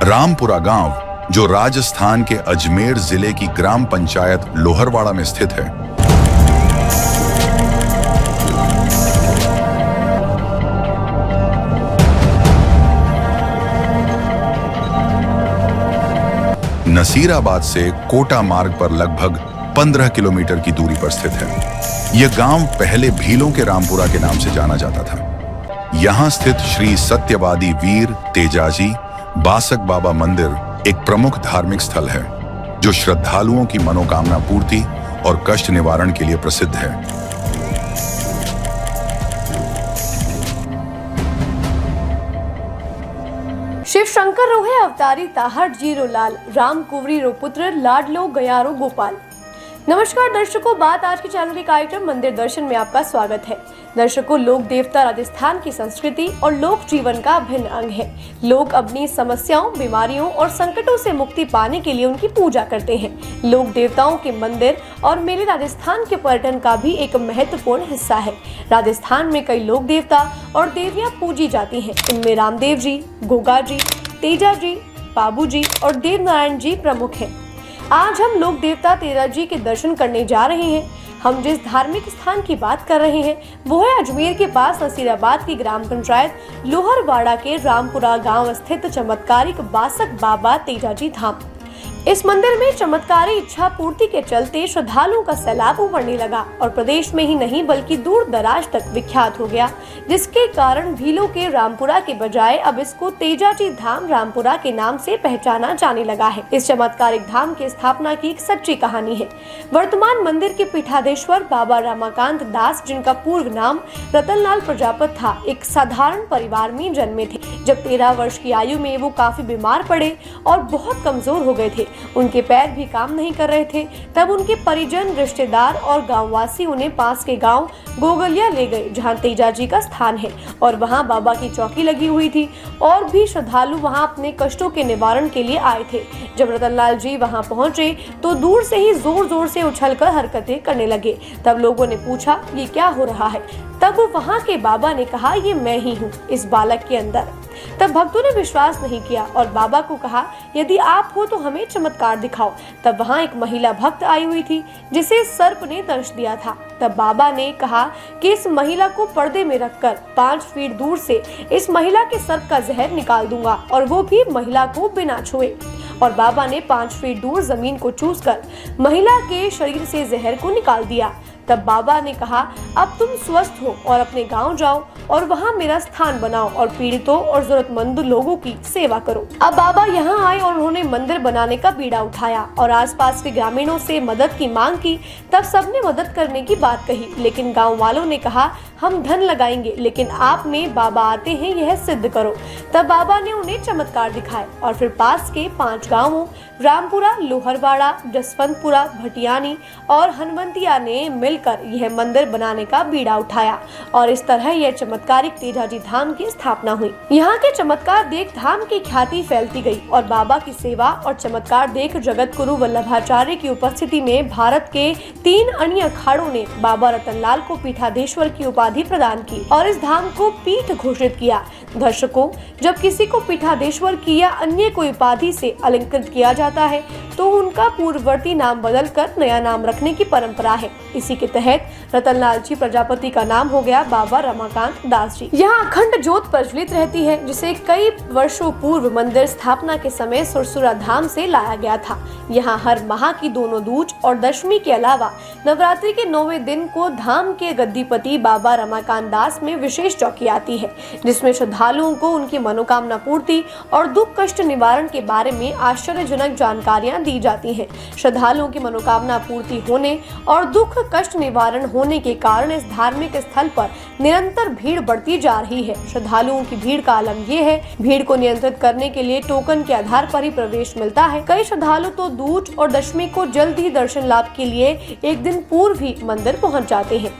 रामपुरा गांव, जो राजस्थान के अजमेर जिले की ग्राम पंचायत लोहरवाड़ा में स्थित है, नसीराबाद से कोटा मार्ग पर लगभग 15 किलोमीटर की दूरी पर स्थित है। यह गांव पहले भीलों के रामपुरा के नाम से जाना जाता था। यहां स्थित श्री सत्यवादी वीर तेजाजी बासक बाबा मंदिर एक प्रमुख धार्मिक स्थल है, जो श्रद्धालुओं की मनोकामना पूर्ति और कष्ट निवारण के लिए प्रसिद्ध है। शिव शंकर रोहे अवतारी ताहट जीरो लाल राम कुंवरी रो पुत्र लाडलो गयारो गोपाल। नमस्कार दर्शकों, बात आज के चैनल के कार्यक्रम मंदिर दर्शन में आपका स्वागत है। दर्शकों, लोक देवता राजस्थान की संस्कृति और लोक जीवन का अभिन्न अंग है। लोग अपनी समस्याओं, बीमारियों और संकटों से मुक्ति पाने के लिए उनकी पूजा करते हैं। लोक देवताओं के मंदिर और मेले राजस्थान के पर्यटन का भी एक महत्वपूर्ण हिस्सा है। राजस्थान में कई लोक देवता और देवियां पूजी जाती हैं। इनमें रामदेव जी, गोगा जी, तेजा जी, बाबू जी और देवनारायण जी प्रमुख हैं। आज हम लोक देवता तेजा जी के दर्शन करने जा रहे हैं। हम जिस धार्मिक स्थान की बात कर रहे हैं वो है अजमेर के पास नसीराबाद की ग्राम पंचायत लोहरवाड़ा के रामपुरा गांव स्थित चमत्कारिक बासक बाबा तेजाजी धाम। इस मंदिर में चमत्कारी इच्छा पूर्ति के चलते श्रद्धालुओं का सैलाब उमड़ने लगा और प्रदेश में ही नहीं बल्कि दूर दराज तक विख्यात हो गया, जिसके कारण भीलों के रामपुरा के बजाय अब इसको तेजाजी धाम रामपुरा के नाम से पहचाना जाने लगा है। इस चमत्कारिक धाम की स्थापना की एक सच्ची कहानी है। वर्तमान मंदिर के पीठाधीश्वर बाबा रमाकांत दास, जिनका पूर्व नाम रतनलाल प्रजापत था, एक साधारण परिवार में जन्मे थे। जब 13 वर्ष की आयु में वो काफी बीमार पड़े और बहुत कमजोर हो गए थे। उनके पैर भी काम नहीं कर रहे थे। तब उनके परिजन, रिश्तेदार और गांववासी उन्हें पास के गांव गोगलिया ले गए, जहां तेजाजी का स्थान है और वहां बाबा की चौकी लगी हुई थी और भी श्रद्धालु वहां अपने कष्टों के निवारण के लिए आए थे। जब रतनलाल जी वहां पहुंचे तो दूर से ही जोर जोर से उछलकर हरकतें करने लगे। तब लोगों ने पूछा, ये क्या हो रहा है? तब वहां के बाबा ने कहा, ये मैं ही हूँ, इस बालक के अंदर। तब भक्तों ने विश्वास नहीं किया और बाबा को कहा, यदि आप हो तो हमें चमत्कार दिखाओ। तब वहां एक महिला भक्त आई हुई थी जिसे सर्प ने दंश दिया था। तब बाबा ने कहा कि इस महिला को पर्दे में रखकर 5 फीट दूर से इस महिला के सर्प का जहर निकाल दूंगा, और वो भी महिला को बिना छुए। और बाबा ने 5 फीट दूर जमीन को चूसकर महिला के शरीर से जहर को निकाल दिया। तब बाबा ने कहा, अब तुम स्वस्थ हो और अपने गांव जाओ और वहां मेरा स्थान बनाओ और पीड़ितों और जरूरतमंद लोगों की सेवा करो। अब बाबा यहां आए और उन्होंने मंदिर बनाने का बीड़ा उठाया और आसपास के ग्रामीणों से मदद की मांग की। तब सबने मदद करने की बात कही, लेकिन गांव वालों ने कहा, हम धन लगाएंगे, लेकिन आप में बाबा आते हैं, यह सिद्ध करो। तब बाबा ने उन्हें चमत्कार दिखाए और फिर पास के 5 गांवों रामपुरा, लोहरवाड़ा, जसवंतपुरा, भटियानी और हनुमंतिया ने मिलकर यह मंदिर बनाने का बीड़ा उठाया और इस तरह यह चमत्कारिक तेजाजी धाम की स्थापना हुई। यहाँ के चमत्कार देख धाम की ख्याति फैलती गई और बाबा की सेवा और चमत्कार देख जगत गुरु वल्लभाचार्य की उपस्थिति में भारत के 3 अन्य अखाड़ों ने बाबा रतनलाल को पीठाधीश्वर की उपाधि प्रदान की और इस धाम को पीठ घोषित किया। दर्शकों, जब किसी को पीठाधीश्वर की या अन्य कोई उपाधि से अलंकृत किया जाता है तो उनका पूर्ववर्ती नाम बदलकर नया नाम रखने की परंपरा है। इसी के तहत रतनलाल जी प्रजापति का नाम हो गया बाबा रमाकांत दास जी। यहाँ अखंड ज्योत प्रज्वलित रहती है, जिसे कई वर्षों पूर्व मंदिर स्थापना के समय सुरसुरा धाम से लाया गया था। यहाँ हर माह की दोनों दूज और दशमी के अलावा नवरात्रि के 9वें दिन को धाम के गद्दीपति बाबा रमाकांत दास में विशेष चौकी आती है, जिसमें श्रद्धालुओं को उनकी मनोकामना पूर्ति और दुख कष्ट निवारण के बारे में आश्चर्यजनक जानकारियां दी जाती हैं। श्रद्धालुओं की मनोकामना पूर्ति होने और दुख कष्ट निवारण होने के कारण इस धार्मिक स्थल पर निरंतर भीड़ बढ़ती जा रही है। श्रद्धालुओं की भीड़ का आलम ये है, भीड़ को नियंत्रित करने के लिए टोकन के आधार पर ही प्रवेश मिलता है। कई श्रद्धालु तो दूज और दशमी को जल्द ही दर्शन लाभ के लिए एक दिन पूर्व ही मंदिर पहुंच जाते हैं।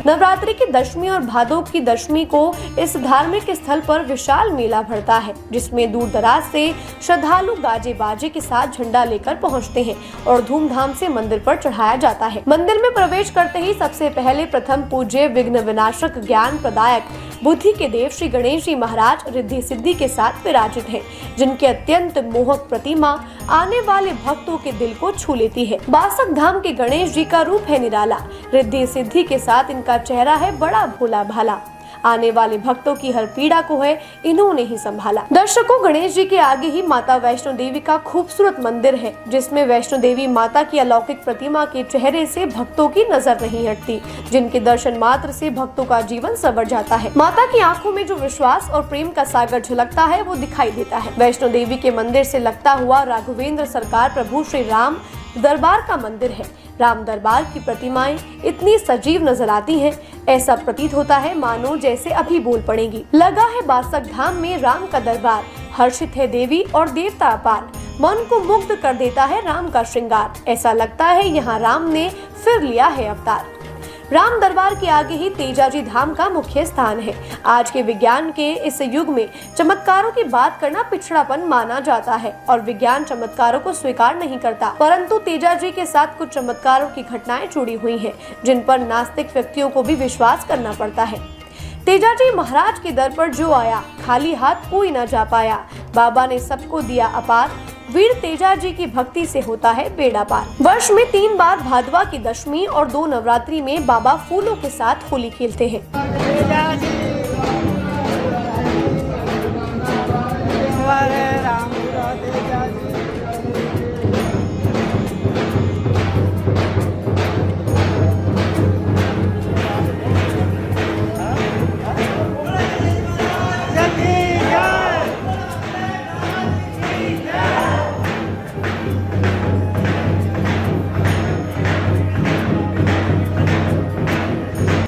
नवरात्रि की दशमी और भादों की दशमी को इस धार्मिक स्थल पर विशाल मेला भरता है, जिसमें दूर दराज से श्रद्धालु गाजे बाजे के साथ झंडा लेकर पहुंचते हैं और धूमधाम से मंदिर पर चढ़ाया जाता है। मंदिर में प्रवेश करते ही सबसे पहले प्रथम पूज्य विघ्न विनाशक ज्ञान प्रदायक बुद्धि के देव श्री गणेश जी महाराज रिद्धि सिद्धि के साथ विराजित हैं, जिनकी अत्यंत मोहक प्रतिमा आने वाले भक्तों के दिल को छू लेती है। बासक धाम के गणेश जी का रूप है निराला, रिद्धि सिद्धि के साथ इनका चेहरा है बड़ा भोला भाला। आने वाले भक्तों की हर पीड़ा को है इन्होंने ही संभाला। दर्शकों, गणेश जी के आगे ही माता वैष्णो देवी का खूबसूरत मंदिर है, जिसमें वैष्णो देवी माता की अलौकिक प्रतिमा के चेहरे से भक्तों की नजर नहीं हटती, जिनके दर्शन मात्र से भक्तों का जीवन संवर जाता है। माता की आंखों में जो विश्वास और प्रेम का सागर झलकता है वो दिखाई देता है। वैष्णो देवी के मंदिर से लगता हुआ राघवेंद्र सरकार प्रभु श्री राम दरबार का मंदिर है। राम दरबार की प्रतिमाएं इतनी सजीव नजर आती हैं, ऐसा प्रतीत होता है मानो जैसे अभी बोल पड़ेंगी। लगा है बासक धाम में राम का दरबार, हर्षित है देवी और देवता अपार, मन को मुग्ध कर देता है राम का श्रृंगार। ऐसा लगता है यहाँ राम ने फिर लिया है अवतार। राम दरबार के आगे ही तेजाजी धाम का मुख्य स्थान है। आज के विज्ञान के इस युग में चमत्कारों की बात करना पिछड़ापन माना जाता है और विज्ञान चमत्कारों को स्वीकार नहीं करता, परंतु तेजाजी के साथ कुछ चमत्कारों की घटनाएं जुड़ी हुई हैं, जिन पर नास्तिक व्यक्तियों को भी विश्वास करना पड़ता है। तेजाजी महाराज के दर पर जो आया, खाली हाथ कोई न जा पाया। बाबा ने सबको दिया अपार, वीर तेजाजी की भक्ति से होता है बेड़ा पार। वर्ष में 3 बार भादवा की दशमी और 2 नवरात्रि में बाबा फूलों के साथ होली खेलते हैं।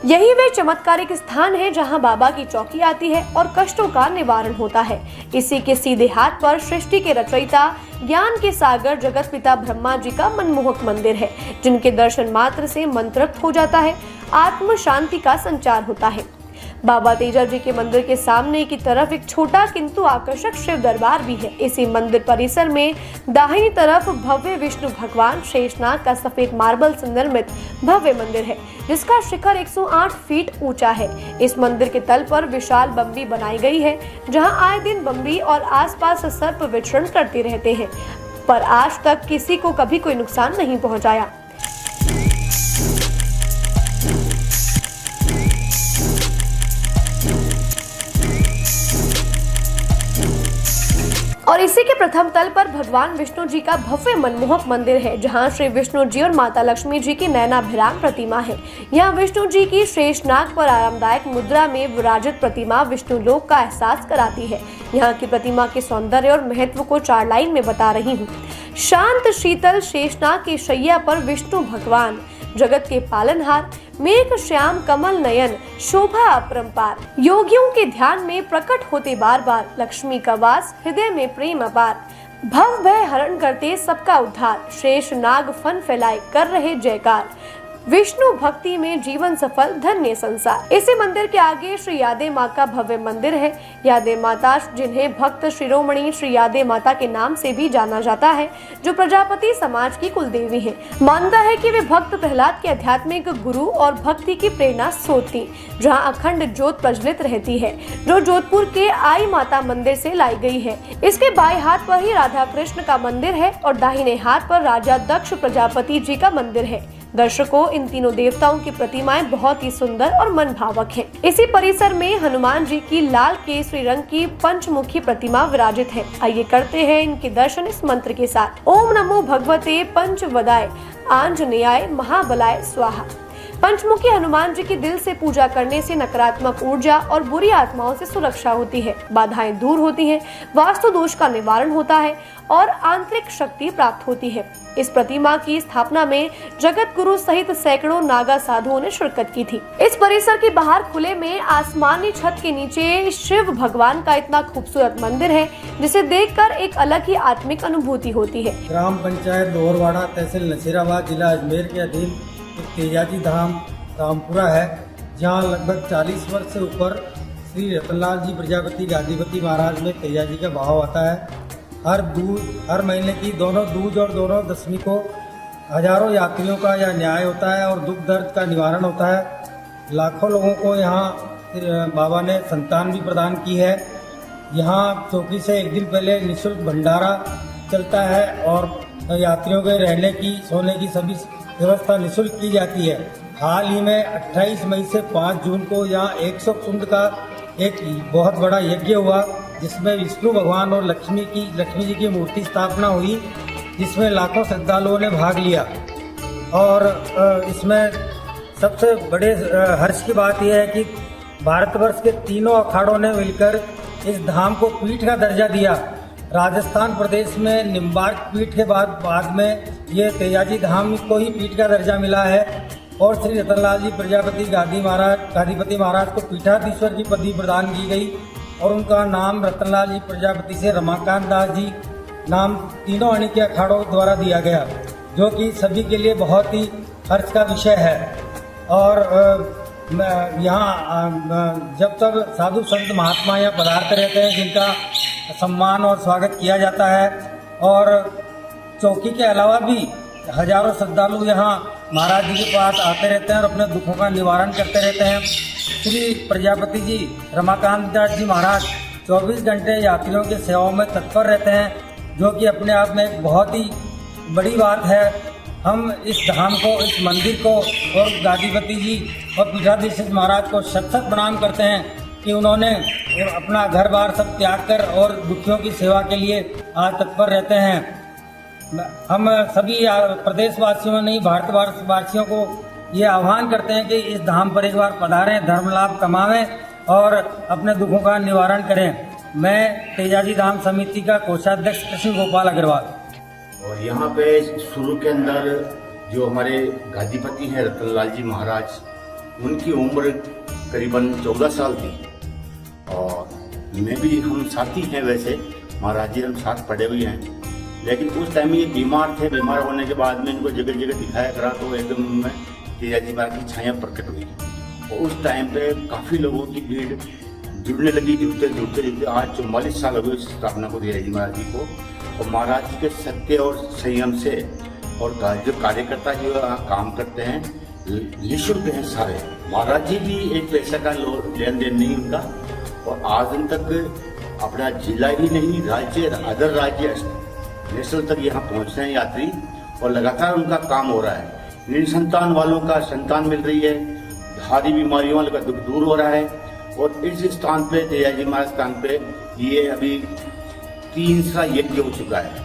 यही वे चमत्कारिक स्थान है जहां बाबा की चौकी आती है और कष्टों का निवारण होता है। इसी के सीधे हाथ पर सृष्टि के रचयिता, ज्ञान के सागर जगत पिता ब्रह्मा जी का मनमोहक मंदिर है, जिनके दर्शन मात्र से मन तृप्त हो जाता है, आत्म शांति का संचार होता है। बाबा तेजाजी के मंदिर के सामने की तरफ एक छोटा किंतु आकर्षक शिव दरबार भी है। इसी मंदिर परिसर में दाहिनी तरफ भव्य विष्णु भगवान शेषनाग का सफेद मार्बल से निर्मित भव्य मंदिर है, जिसका शिखर 108 फीट ऊंचा है। इस मंदिर के तल पर विशाल बम्बी बनाई गई है, जहां आए दिन बम्बी और आसपास सर्प विचरण करते रहते हैं, पर आज तक किसी को कभी कोई नुकसान नहीं पहुंचाया। और इसी के प्रथम तल पर भगवान विष्णु जी का भव्य मनमोहक मंदिर है, जहां श्री विष्णु जी और माता लक्ष्मी जी की नयनाभिराम प्रतिमा है। यहाँ विष्णु जी की शेषनाग पर आरामदायक मुद्रा में विराजित प्रतिमा विष्णु लोक का एहसास कराती है। यहाँ की प्रतिमा के सौंदर्य और महत्व को 4 लाइन में बता रही हूँ। शांत शीतल शेषनाग की शैया पर विष्णु भगवान, जगत के पालनहार, मेघ श्याम कमल नयन, शोभा अपरंपार, योगियों के ध्यान में प्रकट होते बार बार, लक्ष्मी का वास, हृदय में प्रेम अपार, भव भय हरण करते सबका उद्धार, शेष नाग फन फैलाए कर रहे जयकार, विष्णु भक्ति में जीवन सफल धन्य संसार। इसी मंदिर के आगे श्री यादे माँ का भव्य मंदिर है। यादे माता, जिन्हें भक्त शिरोमणि श्री यादे माता के नाम से भी जाना जाता है, जो प्रजापति समाज की कुल देवी है। मानता है कि वे भक्त प्रहलाद के आध्यात्मिक गुरु और भक्ति की प्रेरणा स्रोत थी, जहाँ अखंड ज्योत प्रज्वलित रहती है, जो जोधपुर के आई माता मंदिर से लाई गई है। इसके बाएं हाथ पर ही राधा कृष्ण का मंदिर है और दाहिने हाथ पर राजा दक्ष प्रजापति जी का मंदिर है। दर्शकों, इन तीनों देवताओं की प्रतिमाएं बहुत ही सुंदर और मन भावक हैं। इसी परिसर में हनुमान जी की लाल केसरी रंग की पंचमुखी प्रतिमा विराजित है। आइए करते हैं इनके दर्शन इस मंत्र के साथ। ओम नमो भगवते पंचवदाय आंजनेयाय महाबलाय स्वाहा। पंचमुखी हनुमान जी की दिल से पूजा करने से नकारात्मक ऊर्जा और बुरी आत्माओं से सुरक्षा होती है, बाधाएं दूर होती हैं, वास्तु दोष का निवारण होता है और आंतरिक शक्ति प्राप्त होती है। इस प्रतिमा की स्थापना में जगत गुरु सहित सैकड़ों नागा साधुओं ने शिरकत की थी। इस परिसर के बाहर खुले में आसमानी छत के नीचे शिव भगवान का इतना खूबसूरत मंदिर है, जिसे देखकर एक अलग ही आत्मिक अनुभूति होती है। ग्राम पंचायत लोहरवाड़ा, तहसील नसीराबाद, जिला अजमेर के अधीन तेजाजी धाम रामपुरा है। जहाँ लगभग 40 वर्ष से ऊपर श्री रतनलाल जी प्रजापति गादीपति महाराज में तैया जी का भाव आता है। हर महीने की दोनों दूज और दोनों दशमी को हजारों यात्रियों का यह न्याय होता है और दुख दर्द का निवारण होता है। लाखों लोगों को यहाँ बाबा ने संतान भी प्रदान की है। यहाँ चौकी से एक दिन पहले निःशुल्क भंडारा चलता है और यात्रियों के रहने की सोने की सभी व्यवस्था निःशुल्क की जाती है। हाल ही में 28 मई से 5 जून को यहाँ 100 कुंड का एक बहुत बड़ा यज्ञ हुआ, जिसमें विष्णु भगवान और लक्ष्मी जी की मूर्ति स्थापना हुई, जिसमें लाखों श्रद्धालुओं ने भाग लिया। और इसमें सबसे बड़े हर्ष की बात यह है कि भारतवर्ष के तीनों अखाड़ों ने मिलकर इस धाम को पीठ का दर्जा दिया। राजस्थान प्रदेश में निम्बार्क पीठ के बाद में ये तेजाजी धाम को ही पीठ का दर्जा मिला है और श्री रतनलाल जी प्रजापति गादीपति महाराज को पीठाधीश्वर की पदवी प्रदान की गई और उनका नाम रतनलाल जी प्रजापति से रमाकांत दास जी नाम तीनों अणी के अखाड़ों द्वारा दिया गया, जो कि सभी के लिए बहुत ही हर्ष का विषय है। और यहाँ जब तक साधु संत महात्मा यहाँ पधारते रहते हैं, जिनका सम्मान और स्वागत किया जाता है। और चौकी के अलावा भी हजारों श्रद्धालु यहाँ महाराज जी के पास आते रहते हैं और अपने दुखों का निवारण करते रहते हैं। श्री प्रजापति जी रमाकांत दास जी महाराज 24 घंटे यात्रियों की सेवाओं में तत्पर रहते हैं, जो कि अपने आप में एक बहुत ही बड़ी बात है। हम इस धाम को, इस मंदिर को और गादीपति जी और पीठाधीश्वर महाराज को शत शत प्रणाम करते हैं कि उन्होंने अपना घर बार सब त्याग कर और दुखियों की सेवा के लिए आज तत्पर रहते हैं। हम सभी प्रदेशवासियों नहीं, भारतवासियों को ये आह्वान करते हैं कि इस धाम पर एक बार पधारें, धर्म लाभ कमावें और अपने दुखों का निवारण करें। मैं तेजाजी धाम समिति का कोषाध्यक्ष कृष्ण गोपाल अग्रवाल। और यहाँ पे शुरू के अंदर जो हमारे गादीपति हैं रतनलाल जी महाराज, उनकी उम्र करीबन 14 साल थी और मैं भी, हम साथी हैं वैसे, महाराज जी हम साथ पढ़े हुए हैं। लेकिन उस टाइम में ये बीमार थे। बीमार होने के बाद में इनको जगह जगह दिखाया करा तो एकदम में तेजाजी महाराज की छाया प्रकट हुई और उस टाइम पे काफ़ी लोगों की भीड़ जुड़ने लगी। जुड़ते आज 44 साल हो गए इस स्थापना को तेजाजी महाराज जी को। और महाराज जी के सत्य और संयम से और जो कार्यकर्ता जो काम करते हैं निःशुल्क हैं सारे। महाराज जी भी एक पैसा का लेन देन नहीं उनका और आज दिन तक अपना जिला ही नहीं, राज्य, अदर राज्य, नेशनल तक यहाँ पहुँच रहे हैं यात्री और लगातार उनका काम हो रहा है। निसंतान वालों का संतान मिल रही है, भारी बीमारियों वालों का दुख दूर हो रहा है। और इस स्थान पे, तेजाजी महाराज स्थान पे, ये अभी 3रा यज्ञ हो चुका है।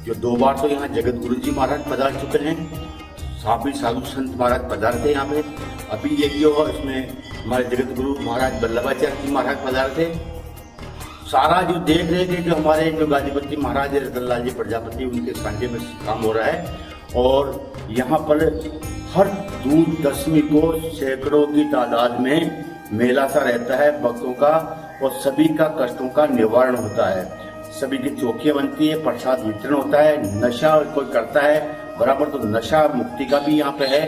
जो 2 बार तो यहाँ जगत गुरु जी महाराज पधार चुके हैं, साथ ही साधु संत महाराज पधार थे यहाँ पे। अभी यज्ञ हुआ, इसमें हमारे जगत गुरु महाराज वल्लभाचार्य जी महाराज पधार थे। सारा जो देख रहे थे, जो हमारे जो गादीपति महाराज रतनलाल जी प्रजापति, उनके सांझे में काम हो रहा है। और यहाँ पर हर दूज दशमी को सैकड़ों की तादाद में मेला सा रहता है भक्तों का और सभी का कष्टों का निवारण होता है। सभी की चौकियां बनती है, प्रसाद वितरण होता है। नशा कोई करता है बराबर तो नशा मुक्ति का भी यहाँ पे है,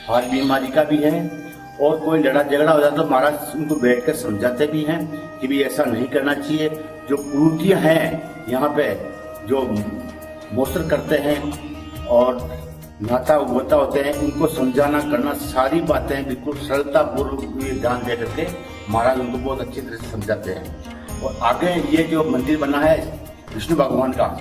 हार्ट बीमारी का भी है। और कोई लड़ा झगड़ा हो जाता तो महाराज उनको बैठकर समझाते भी हैं कि भी ऐसा नहीं करना चाहिए। जो कुरीतियाँ हैं यहाँ पे, जो मोसर करते हैं और नाता उगता होते हैं, उनको समझाना करना, सारी बातें बिल्कुल सरलता पूर्वक ध्यान दे करके महाराज उनको बहुत अच्छी तरह से समझाते हैं। और आगे ये जो मंदिर बना है विष्णु भगवान का,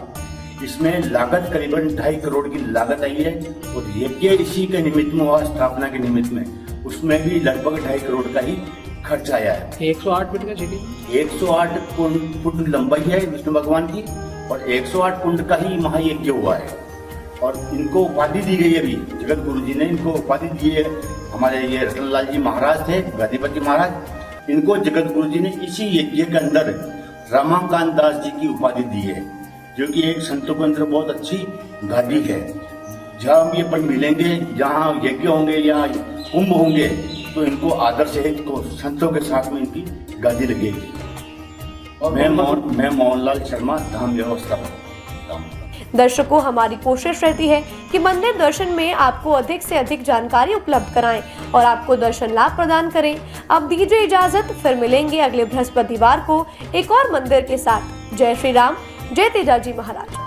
इसमें लागत करीबन 2.5 करोड़ की लागत आई है और यज्ञ इसी के निमित्त में हुआ, स्थापना के निमित्त में, उसमें भी लगभग 2.5 करोड़ का ही खर्च आया है। 108 फीट का जगह, 108 फुट लंबाई है विष्णु भगवान की और 108 कुंड का ही महायज्ञ हुआ है। और इनको उपाधि दी गई है, अभी जगत गुरु जी ने इनको उपाधि दी है। हमारे ये रतनलाल जी महाराज थे, गादीपति महाराज, इनको जगत गुरु जी ने इसी यज्ञ के अंदर रमाकांत दास जी की उपाधि दी है, जो कि एक संतों के अंदर बहुत अच्छी गादी है। जहाँ हम ये पर मिलेंगे, जहाँ यज्ञ होंगे या कुंभ होंगे, तो इनको आदर से इनको संतों के साथ में इनकी गादी लगेगी। और मैं मोहनलाल शर्मा, धाम व्यवस्थापक। दर्शकों, हमारी कोशिश रहती है कि मंदिर दर्शन में आपको अधिक से अधिक जानकारी उपलब्ध कराएं और आपको दर्शन लाभ प्रदान करें। अब दीजिए इजाजत, फिर मिलेंगे अगले बृहस्पतिवार को एक और मंदिर के साथ। जय श्री राम, जय तेजाजी महाराज।